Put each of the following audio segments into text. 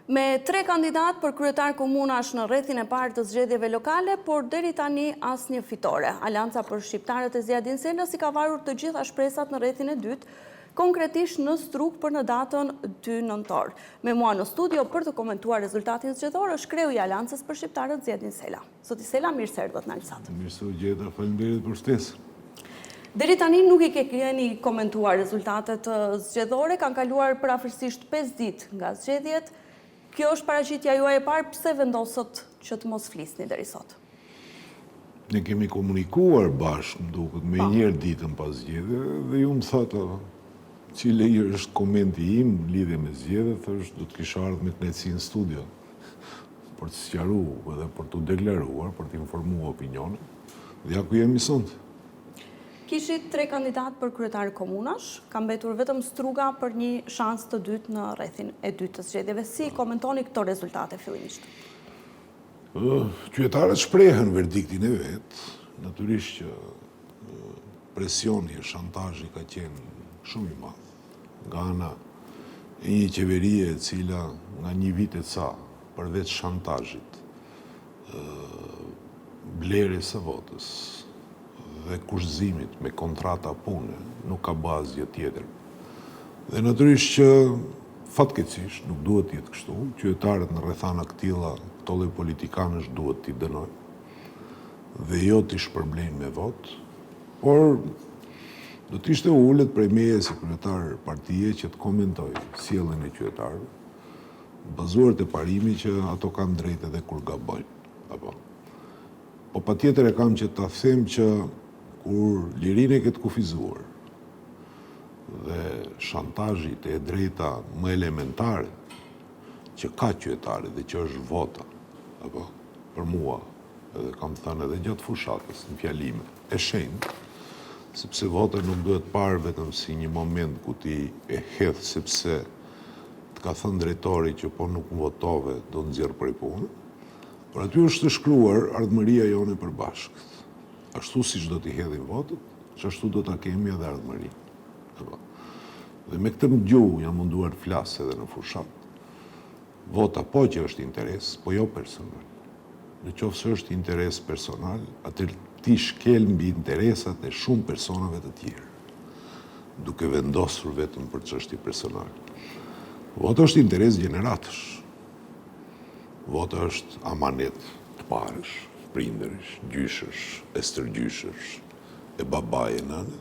Me 3 kandidat për kryetar komunash në rrethin e parë të zgjedhjeve lokale, por deri tani asnjë fitore. Alianca për shqiptarët e Ziadin Selës i ka varur të gjitha shpresat në rrethin e dytë, konkretisht në Struk për në datën 2 nëntor. Me mua në studio për të komentuar rezultatin zgjedhor është kreu i Aliancës për shqiptarët Ziadin Sela. Zoti Sela, mirë se erdhët në Alsat. Mirë se u gjeta, faleminderit për ftesën. Deri tani nuk i keni komentuar rezultatet zgjedhore, kanë kaluar parafërsisht 5 ditë nga zgjedhjet. Kjo është paraqitja juaj e parë, pse vendosët që të mos flisni deri sot? Ne kemi komunikuar bashkë, më duket, me njërë ditën pas zgjedhje, dhe ju më thata, cili është komenti im, lidhje me zgjedhje, thështë do të kisha ardhur me knetësi në studio, për të sqaru edhe për të deklaruar, për të informuar opinionin, dhe ja ku jemi sonte. Kishit 3 kandidat për kryetar komunash, ka mbetur vetëm Struga për një shans të dytë në rrethin e dytë të zgjedhjeve. Si komentoni këto rezultate fillimisht? Qytetarët shprehen verdiktin e vet, natyrisht që presioni e shantazhi ka qenë shumë i madh nga ana e një qeverie e cila nga një vit e ca përveç shantazhit, blerjes së votës dhe kushtëzimit me kontrata pune, nuk ka bazë tjetër. Dhe natyrisht që fatkeqësisht nuk duhet të jetë kështu, qytetarët në rrethana këtilla, këto lloj politikanësh duhet t'i dënojnë dhe jo t'i shpërblejnë me votë, por do t'ishte ullet prej meje si kryetar partije që të komentoj sjelljen e qytetarëve, bazuar te parimi që ato kanë drejtë edhe kur gabojnë, apo. Po patjetër e kam që ta them që kur lirinë e këtë kufizuar dhe shantazhit e drejta më elementare që ka qytetari dhe që është vota, apo për mua, edhe kam thënë edhe gjatë fushatës në fjalime, e shenjtë, sepse vota nuk duhet parë vetëm si një moment ku ti e hedh sepse të ka thënë drejtori që po nuk votove do nxjerr prej punë, por aty është të shkruar ardhmëria jone për bashkët. Ashtu siç do t'i hedhim votët, që ashtu do t'a kemi edhe ardhmërinë. Dhe me këtë gjuhë jam munduar të flas edhe në fushat. Vota po që është interes, po jo personal. Në qoftë se është interes personal, atëherë ti shkel mbi interesat e shumë personave të tjerë, duke vendosur vetëm për çështje personale. Vota është interes gjeneratësh. Vota është amanet të parësh, prindërish, gjyshësh, e stërgjyshësh, e babaj e nënë,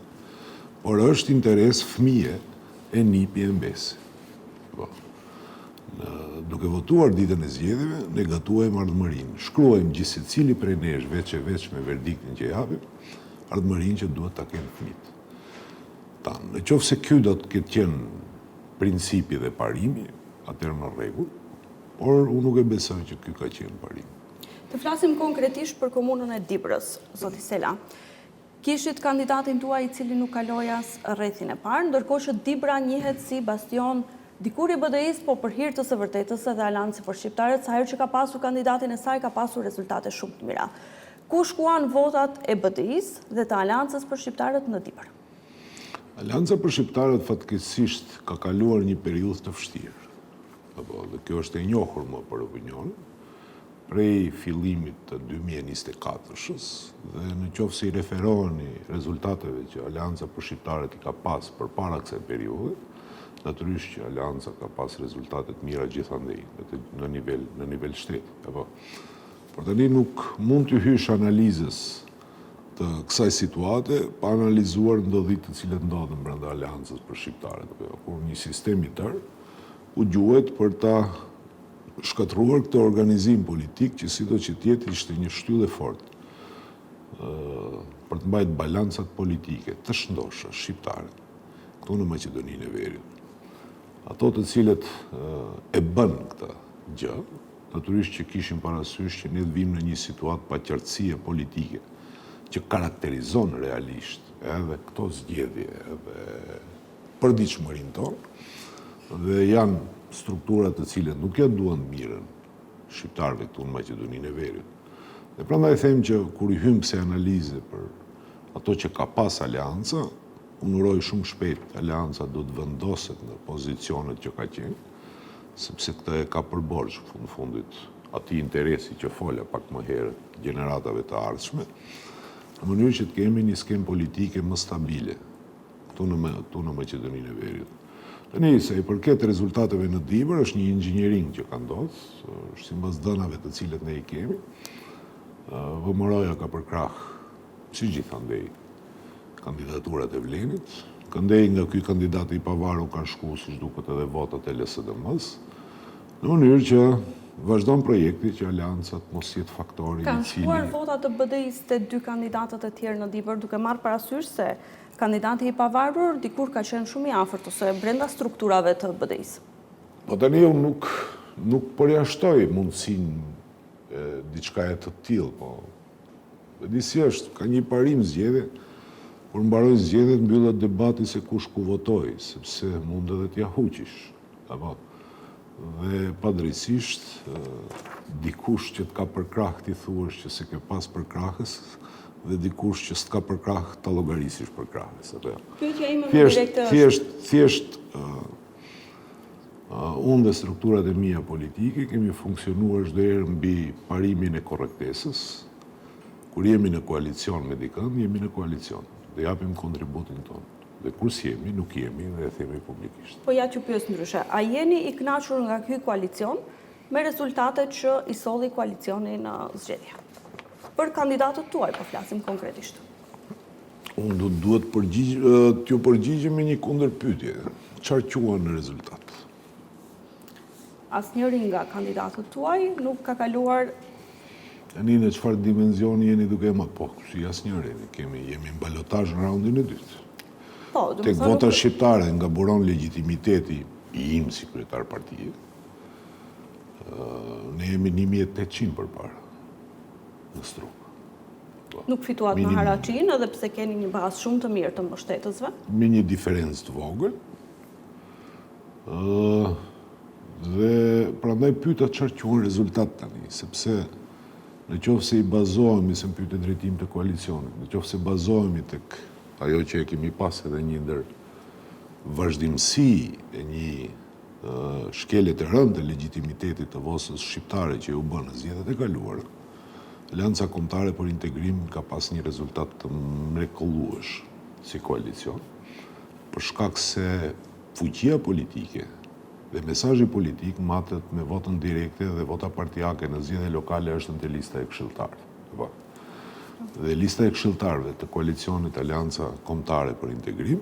por është interes fëmije e nipi e mbesi. Duke votuar ditën e zgjedhjeve, ne gatuajmë ardhmërinë. Shkruajmë gjithë secili prej nesh veç e veç me verdiktin që japim, ardhmërinë që duhet ta kenë fëmijët tanë. Në qoftë se ky do të ketë qenë principi dhe parimi, atëherë në rregull, por unë nuk e besoj që ky ka qenë parimi. Të flasim konkretisht për komunën e Dibrës, zoti Sela. Kishit kandidatin tuaj i cili nuk kaloi as rrethin e parë, ndërkohë që Dibra njihet si bastion dikur i BDI-s, po për hir të së vërtetës edhe Aliancë për shqiptarët, sa herë që ka pasur kandidatin e saj ka pasur rezultate shumë të mira. Ku shkuan votat e BDI-s dhe të Aliancës për shqiptarët në Dibër? Alianca për shqiptarët fatkeqësisht ka kaluar një periudhë të vështirë. Dhe kjo është e njohur më për opinion, prej fillimit të 2024-shës, dhe në qoftë se i referoheni rezultateve që Alianca për shqiptarët i ka pas përpara kësaj periudhe, natyrisht që Alianca ka pas rezultate të mira gjithandej në nivel shteti, apo. Por tani nuk mund të hysh analizës të kësaj situate pa analizuar ndodhit të cilat ndodhen brenda Aliancës për shqiptarët, kur një sistem i tërë u gjuhet për ta shkatruar këtë organizim politik që sido që tjetë ishte një shtyllë e fortë për të mbajtur balancat politike të shëndosha shqiptare këtu në Maqedoninë e Veriut. Ato të cilët e bën këtë gjë, natyrisht që kishin parasysh që ne të vim në një situatë paqartësie politike që karakterizon realisht edhe këto zgjedhje edhe përditshmërinë tonë dhe janë strukturat të cilët nuk ja duan mirën shqiptarëve këtu në Maqedoninë e Veriut. Dhe prandaj them që kur i hym se analize për ato që ka pas Alianca, unë uroj shumë shpejt Alianca do të vendoset në pozicionet që ka qenë, sepse këtë e ka përborxh në fundit ati interesi që folja pak më herë gjeneratave të ardhshme, në mënyrë që të kemi një skemë politike më stabile këtu në Maqedoninë e Veriut. Tani, se i përket rezultateve në Dibër, është një inxhinjering që ka ndodhur, është sipas dënave të cilët ne i kemi. VMRO-ja ka përkrah, si gjithandej, kandidaturat e Vlenit. Këndej nga ky kandidat i pavarur kanë shku, siç duket, edhe votat e LSDM-s, në mënyrë që vazhdon projekti që aleancat mos jetë faktori i cili... Kanë shkuar votat të BDI-s të dy kandidatët e tjerë në Dibër, duke marrë parasysh se kandidati i pavarur dikur ka qenë shumë i afërt ose brenda strukturave të BDI-s. Po tani unë nuk përjashtoj mundësinë diçka e të tillë, po disi është, ka një parim zgjedhje, kur mbaroj zgjedhjet mbyllet debati se kush ku votoi, sepse mund edhe t'ja huqish, apo. Dhe padrejtisht dikush që t'ka përkrah ti thuash që se ke pas përkrahës dhe dikush që s'ka përkrah ta llogarisish përkrahës. Pyetja ime më direkte është thjesht unë dhe strukturat e mia politike kemi funksionuar çdo herë mbi parimin e korrektesës. Kur jemi në koalicion me dikën, jemi në koalicion dhe japim kontributin tonë. Dhe kur s'jemi, nuk jemi dhe e themi publikisht. Po ja që pyes ndryshe, a jeni i kënaqur nga ky koalicion me rezultatet që i solli koalicioni në zgjedhje? Për kandidatët tuaj, po flasim konkretisht. Unë duhet t'ju përgjigjem me një kundërpyetje. Çfarë quan në rezultat? Asnjëri nga kandidatët tuaj nuk ka kaluar. Tani në çfarë dimensioni jeni duke më po, si asnjëri, jemi në balotazh në raundin e dytë. Tek vota shqiptare nga buron legitimiteti i im si kryetar partije, ne jemi 1800 përpara në Struk. Nuk fituat në Haraçin, edhe pse keni një bazë shumë të mirë të mbështetësve? Me një diferencë të vogël. Dhe prandaj pyeta çfarë quhen rezultat tani, sepse në qoftë se i bazohemi, se më pyete drejtim të koalicionit, në qoftë se bazohemi tek ajo që e kemi pas edhe një ndër vazhdimësi e një shkelje të rëndë të legitimitetit të vosës shqiptare që u bën në zgjedhjet e kaluara. Alianca Kombëtare për Integrim ka pas një rezultat të mrekullueshëm si koalicion, për shkak se fuqia politike dhe mesazhi politik matet me votën direkte dhe vota partijake në zgjedhje lokale është në lista e këshilltarëve. Dhe lista e këshilltarëve të koalicionit Alianca Kombëtare për Integrim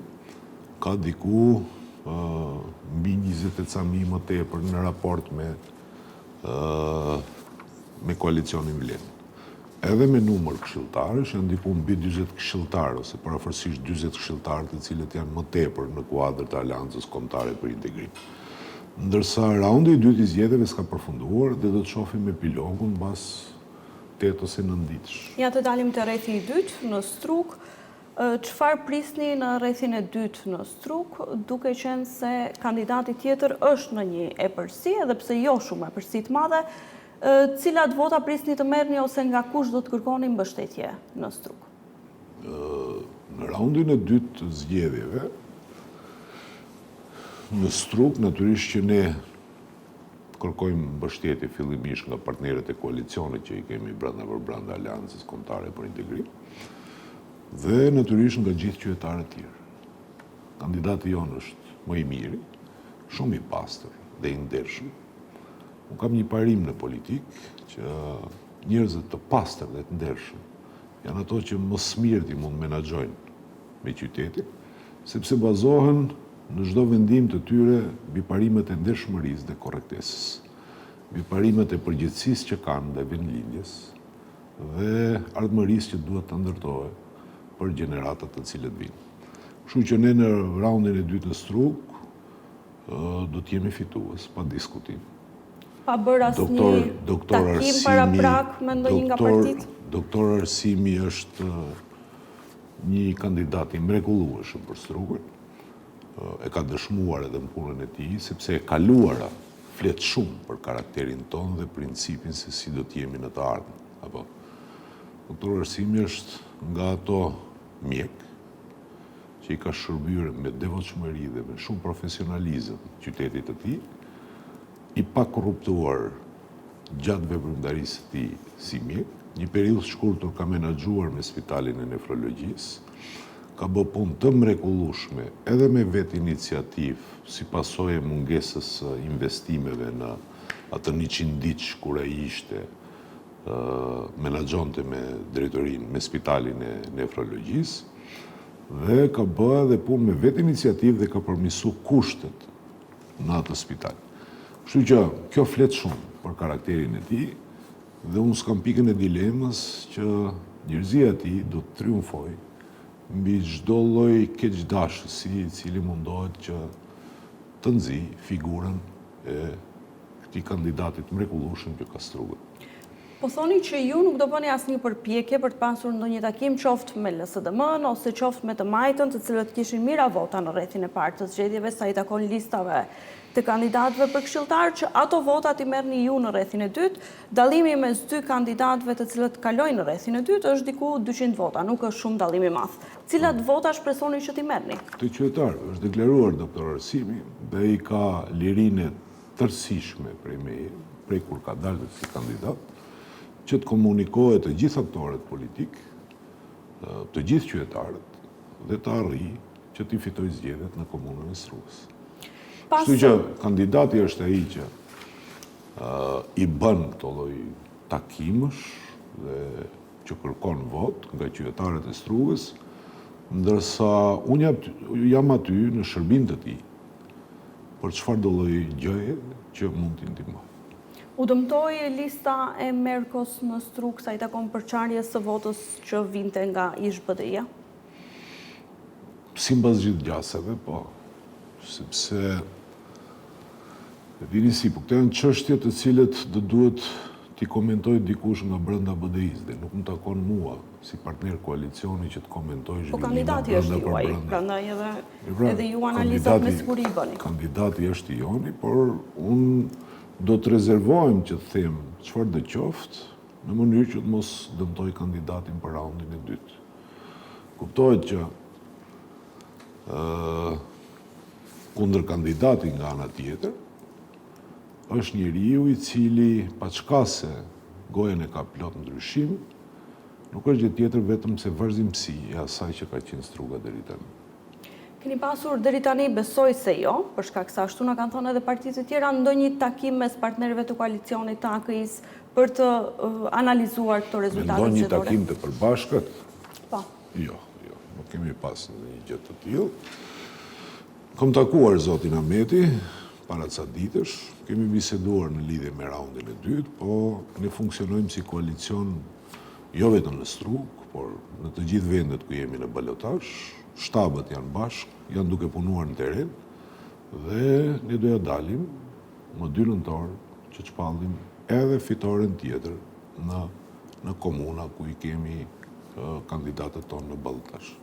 ka diku mbi 20.000 më tepër në raport me koalicionin Vlen. Edhe me numër këshilltarësh janë diku mbi 40 këshilltarë ose parafërsisht 40 këshilltarë të cilët janë më tepër në kuadër të Aleancës Kombëtare për Integrim. Ndërsa raundi i dytë i zgjedhjeve s'ka përfunduar dhe do të shohim epilogun mbas 8 ose 9 ditësh. Ja të dalim të rrethi i dytë në Struk. Çfarë prisni në rrethin e dytë në Struk, duke qenë se kandidati tjetër është në një epërsi, edhe pse jo shumë epërsi të madhe, cilat vota prisni të merrni ose nga kush do të kërkoni mbështetje në Struk? Në raundin e dytë të zgjedhjeve, në Struk, natyrisht që ne kërkojmë mbështetje fillimisht nga partnerët e koalicionit që i kemi brenda Aleancës Kombëtare për Integrim dhe natyrisht nga gjithë qytetarët tjerë. Kandidati jonë është më i miri, shumë i pastër dhe i ndershëm. Unë kam një parim në politikë që njerëzit të pastër dhe të ndershëm janë ato që më smirti mund menaxhojnë me qytetin, sepse bazohen në çdo vendim të tyre mbi parimet e ndershmërisë dhe korrektesës, mbi parimet e përgjegjësisë që kanë dhe vendlindjes dhe ardhmërisë që duhet të ndërtohet për gjeneratat të cilët vinë. Kështu që ne në raundin e dytë në Struk do të jemi fitues pa diskutim. Pa bërë asnjë takim paraprak me ndonjë nga partitë? Doktor Arsimi është një kandidat i mrekullueshëm për Strukun. E ka dëshmuar edhe në punën e tij, sepse e kaluara flet shumë për karakterin tonë dhe principin se si do të jemi në të ardhmen. Apo Doktor Arsimi është nga ato mjek që i ka shërbyer me devotshmëri dhe me shumë profesionalizëm qytetit të tij i pa korruptuar gjatë veprimtarisë së tij si mjek, një periudhë të shkurtër ka menaxhuar me Spitalin e Nefrologjisë, ka bë punë të mrekullueshme edhe me vetë iniciativë si pasojë e mungesës së investimeve në atë 100 ditë kur ai ishte menaxhonte me drejtorinë me Spitalin e Nefrologjisë dhe ka bë edhe punë me vetë iniciativë dhe ka përmirësuar kushtet në atë spital. Kështu që kjo flet shumë për karakterin e tij dhe unë s'kam pikën e dilemës që njerëzia e tij do të triumfojë mbi çdo lloj keqdashësi i cili mundohet që të nxjijë figurën e këtij kandidatit mrekullueshëm që ka strugur. Po thoni që ju nuk do bëni asnjë përpjekje për të pasur ndonjë takim qoftë me LSDM-n ose qoftë me të majtën, të cilët kishin mira vota në rrethin e parë të zgjedhjeve sa i takon listave të kandidatëve për këshilltar, që ato votat i merrni ju në rrethin e dytë. Dallimi mes dy kandidatëve të cilët kalojnë në rrethin e dytë është diku 200 vota, nuk është shumë dallim i madh. Cilat vota shpresoni që t'i merrni? Të qytetarëve është deklaruar doktor Arsimi dhe i ka lirinë tërësishme prej kur ka dalë si kandidat, që të komunikohet të gjithë aktorët politik, të gjithë qytetarët, dhe të arrijë që t'i fitojë zgjedhjet në komunën e Strugës. Kështu që kandidati është ai që i bën këto lloj takimësh dhe që kërkon vot nga qytetarët e Strugës, ndërsa unë jam aty në shërbim të tij për çfarëdo lloj gjëje që mund t'i ndihmoj. U dëmtoi lista e Merkos në Strugë sa i takon përçarjes së votës që vinte nga ish-BDI-ja? Sipas gjithë gjasave, po. Sepse dini si, po këto janë çështje të cilët do duhet t'i komentoj dikush nga brenda BDI-s dhe nuk më takon mua si partner koalicioni që të komentoj zhvillimin. Po kandidati është juaj, prandaj edhe ju analizat me siguri i bëni. Kandidati është i joni, por unë do të rezervohem që të them çfarë do qoftë në mënyrë që të mos dëmtoj kandidatin për raundin e dytë. Kuptohet që kundër kandidati nga ana tjetër është njeriu i cili paçkase gojen e ka plot ndryshim, nuk është gjë tjetër vetëm se vazhdimsi e asaj që ka qenë Struga deri tani. Keni pasur deri tani, besoj se jo, për shkak se ashtu na kanë thënë edhe partitë të tjera, ndonjë takim mes partnerëve të koalicionit të AKI-s për të analizuar këto rezultate zgjedhore? Ndonjë takim të përbashkët? Po. Jo, nuk kemi pas një gjë të tillë. Kam takuar zotin Ahmeti para ca ditësh, kemi biseduar në lidhje me raundin e dytë, po ne funksionojmë si koalicion jo vetëm në Strugë, por në të gjithë vendet ku jemi në balotazh. Shtabët janë bashkë, janë duke punuar në teren dhe ne do ja dalim më 2 nëntor që të shpallim edhe fitoren tjetër në komuna ku i kemi kandidatët tonë në balotazh.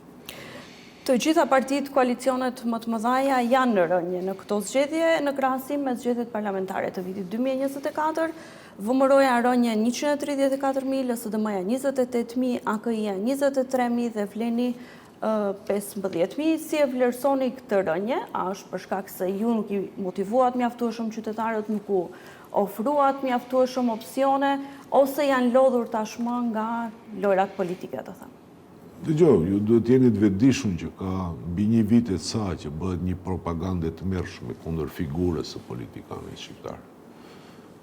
Të gjitha partitë, koalicionet më të mëdha janë në rënje në këto zgjedhje në krahasim me zgjedhjet parlamentare të vitit 2024. VMRO-ja rënje 134.000, LSDM-ja 28.000, AKI-ja 23.000 dhe Vleni 15.000. Si e vlerësoni këtë rënje? A është për shkak se ju nuk i motivuat mjaftueshëm qytetarët, nuk u ofruat mjaftueshëm opsione, ose janë lodhur tashmë nga lojrat politike, të them? Dëgjoj, ju duhet jeni të vetëdijshëm që ka mbi një vit e ca që bëhet një propagandë e tmerrshme kundër figurës së politikanit shqiptar.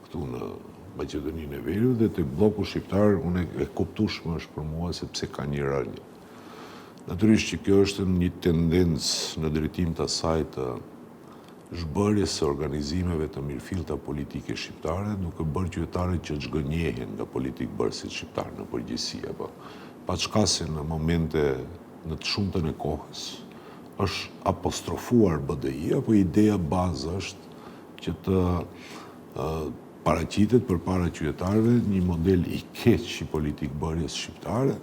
Këtu në Maqedoninë e Veriut dhe te bloku shqiptar, unë e kuptueshme është për mua sepse ka një rënje. Natyrisht që kjo është një tendencë në drejtim të asaj të zhbërjes së organizimeve të mirëfillta politike shqiptare, duke bërë qytetarët që zhgënjehen nga politikbërësit shqiptar në përgjithësi, apo paçkase në momente në të shumtën e kohës është apostrofuar BDI, apo ideja bazë është që të paraqitet përpara qytetarëve një model i keq i politikbërjes shqiptare,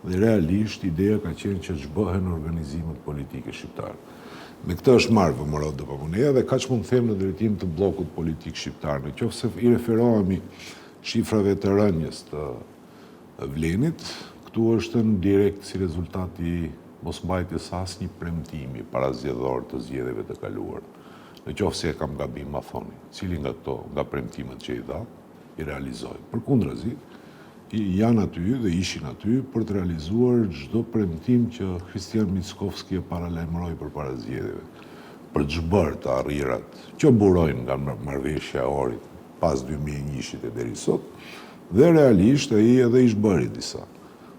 dhe realisht ideja ka qenë që zhbëhen organizimet politike shqiptare. Me këtë është marrë VMRO DPMN-ja dhe kaq mund të them në drejtim të bllokut politik shqiptar. Nëse i referohemi shifrave të rënjes të Vlenit, këtu është në direkt si rezultati mosmbajtjes asnjë premtimi parazgjedhor të zgjedhjeve të kaluara. Në qoftë se e kam gabim, ma thoni, cili nga këto, nga premtimet që i dha, i realizoj. Përkundrazi, janë aty dhe ishin aty për të realizuar çdo premtim që Kristian Mickovski e paralajmëroi përpara zgjedhjeve. Për të zhbërë të arrirat që burojnë nga marrëveshja e orit pas 2001-shit e deri sot, dhe realisht ai edhe i zhbëri disa.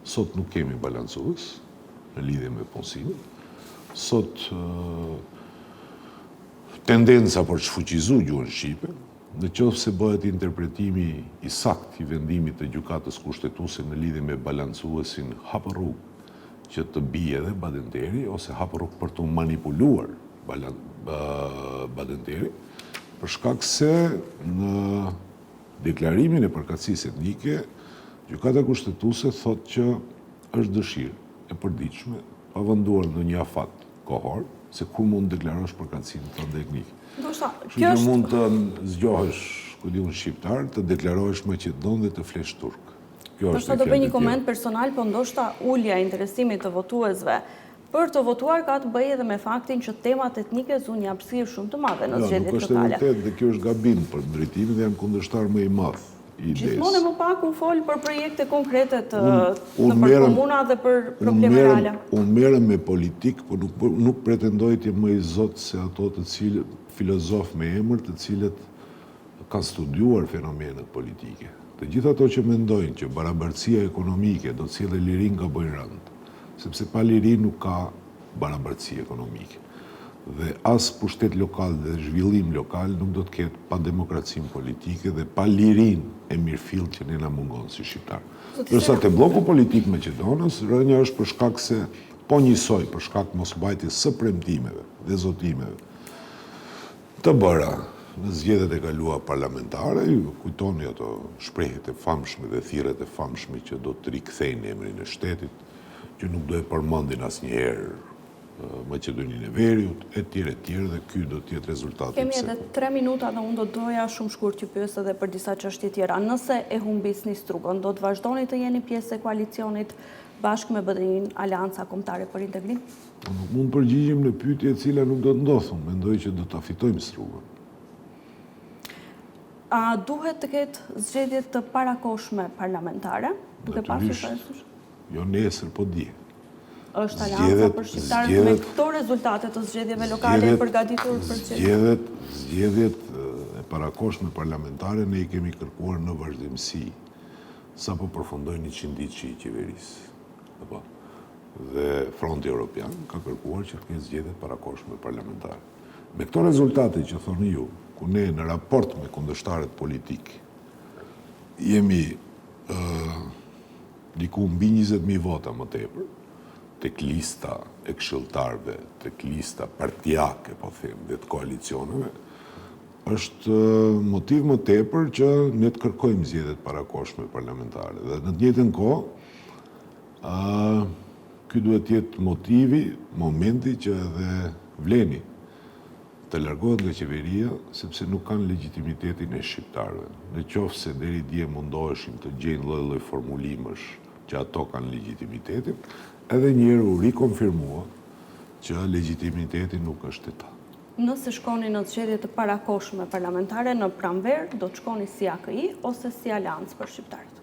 Sot nuk kemi balancues në lidhje me punësimin. Sot tendenca për të shfuqizuar gjuhën shqipe, në qoftë se bëhet interpretimi i saktë i vendimit të gjykatës kushtetuese në lidhje me balancuesin, hap rrugë që të bie edhe Badenteri, ose hap rrugë për të manipuluar Badenteri, për shkak se në deklarimin e përkatësisë etnike, gjykata kushtetuese thotë që është dëshirë e përditshme, pa venduar në një afat kohor, se kur mund të deklarosh përkatësinë tënde etnike. Kështu që mund të zgjohesh unë shqiptar, të deklarohesh maqedon dhe të flesh turk. Ndoshta do bëj një koment personal, po ndoshta ulja e interesimit të votuesve për të votuar ka të bëjë edhe me faktin që temat etnike zunë një hapësirë shumë të madhe në zgjedhjet lokale. Nuk është e vërtetë dhe kjo është gabim për drejtimin dhe jam kundërshtar më i madh i idesë. Gjithmonë më pak unë fol për projekte konkrete në për komuna dhe për probleme reale. Unë merrem me politikë, por nuk pretendoj të jem më i zot se ato të cilët filozof me emër, të cilët kanë studiuar fenomenet politike. Të gjithë ato që mendojnë që barabartësia ekonomike do të sjellë lirin nga bojrand, sepse pa liri nuk ka barabartësi ekonomike. Dhe as pushtet lokal dhe zhvillim lokal nuk do të ketë pa demokracinë politike dhe pa lirin e mirëfill që ne na mungon si shqiptar. Ndërsa te bloku politik Maqedonës, rënja është për shkak se po njësoj për shkak mosmbajtjes së premtimeve dhe zotimeve të bëra në zgjedhjet e kaluara parlamentare, ju kujtoni ato shprehjet e famshme dhe thirrjet e famshme që do të rikthejnë emrin e shtetit, që nuk do e përmendin asnjëherë Maqedoninë e Veriut, etj, dhe ky do të jetë rezultati. Kemi edhe 3 minuta dhe unë do doja shumë shkurt që pyes edhe për disa çështje tjera. Nëse e humbisni strugon, do të vazhdoni të jeni pjesë e koalicionit bashkë me BDI-n, Aleanca Kombëtare për Integrim? Nuk mund përgjigjim në pyetje e cila nuk do të ndodhë, mendoj që do ta fitojmë strugon. A duhet të ketë zgjedhje të parakoshme parlamentare, duke pasur parasysh? Jo nesër, po dje. Është Aleanca për shqiptarët me këto rezultate të zgjedhjeve lokale e përgatitur për zgjedhjet? Zgjedhjet e parakoshme parlamentare ne i kemi kërkuar në vazhdimsi, sa po përfundoi 100 ditë që i qeverisë. Dhe Fronti Evropian ka kërkuar që të ketë zgjedhje parakoshme parlamentare. Me këto rezultate që thoni ju, ku ne në raport me kundërshtarët politik jemi diku mbi 20.000 vota më tepër, tek lista e këshilltarëve, tek lista partijake, po them, dhe të koalicioneve, është motiv më tepër që ne të kërkojmë zgjedhjet parakoshme parlamentare. Dhe në të njëjtën kohë, ky duhet të jetë motivi, momenti që edhe Vleni të largohet nga qeveria, sepse nuk kanë legitimitetin e shqiptarëve. Në qoftë se deri dje mundoheshin të gjejnë lloj-lloj formulimesh që ato kanë legitimitetin, edhe njerë u rikonfirmua që legitimiteti nuk është e ta. Nëse shkoni në zgjedhje të parakoshme parlamentare në pranverë, do të shkoni si AKI ose si Aleancë për shqiptarët?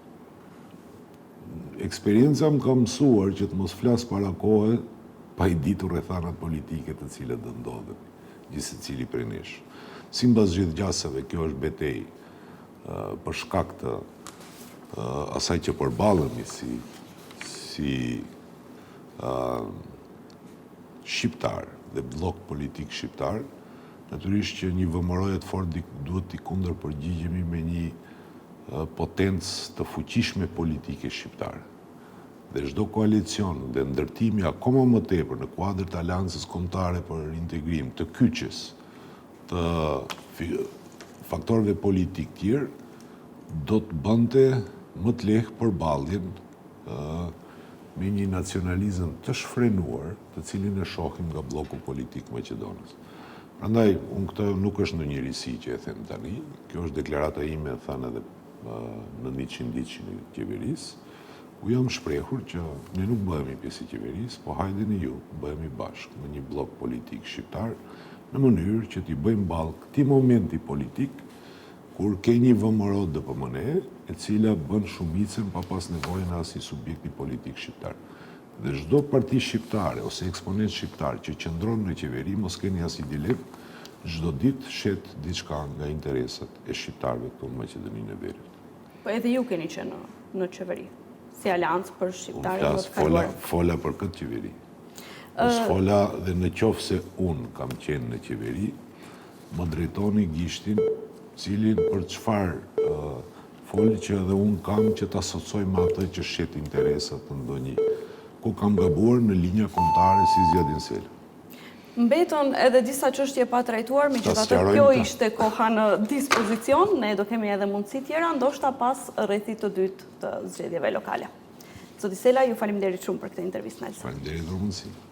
Eksperienca më ka mësuar që të mos flas para kohe pa i ditur rrethanat politike të cilat do ndodhen, gjithsecili prej nesh. Sipas zgjedhgjasave, kjo është betejë për shkak të asaj që përballemi si shqiptar dhe blok politik shqiptar, natyrisht që një vëmërojë të fortë duhet t'i kundër përgjigjemi me një potencë të fuqishme politike shqiptare. Dhe çdo koalicion dhe ndërtimi akoma më tepër në kuadër të Aleancës Kombëtare për Integrim, të kyçes, të faktorëve politik tjerë, do të bënte më të lehtë përballjen me një nacionalizëm të shfrenuar, të cilin e shohim nga bloku politik Maqedonës. Prandaj, unë këtë nuk është në njërisi që e them tani, kjo është deklarata ime, thënë edhe në 100 ditë në qeverisë, ku jam shprehur që ne nuk bëhemi pjesë e qeverisë, po hajdeni ju, bëhemi bashkë në një blok politik shqiptar, në mënyrë që t'i bëjmë ballë këtij momenti politik kur ke një VMRO DPMNE e cila bën shumicën pa pas nevojën e asnjë subjekti politik shqiptar. Dhe çdo parti shqiptare ose eksponent shqiptar që qëndron në qeveri, mos keni asnjë dilemë, çdo ditë shet diçka nga interesat e shqiptarëve këtu në Maqedoninë e Veriut. Po edhe ju keni qenë në qeveri, si Aleancë për Shqiptarët Unë flas, fola për këtë qeveri. Fola dhe në qoftë se unë kam qenë në qeveri, më drejtoni gishtin, cilin për çfarë folë që edhe unë kam që ta asocioj me atë që shet interesat të ndonjë, ku kam gabuar në linja kombëtare si zgjidhjen sel. Mbetën edhe disa çështje pa trajtuar, megjithatë kjo ishte koha në dispozicion, ne do kemi edhe mundësi tjera, ndoshta pas rrethit të dytë të zgjedhjeve lokale. Zoti Sela, ju faleminderit shumë për këtë intervistë. Faleminderit për mundësinë.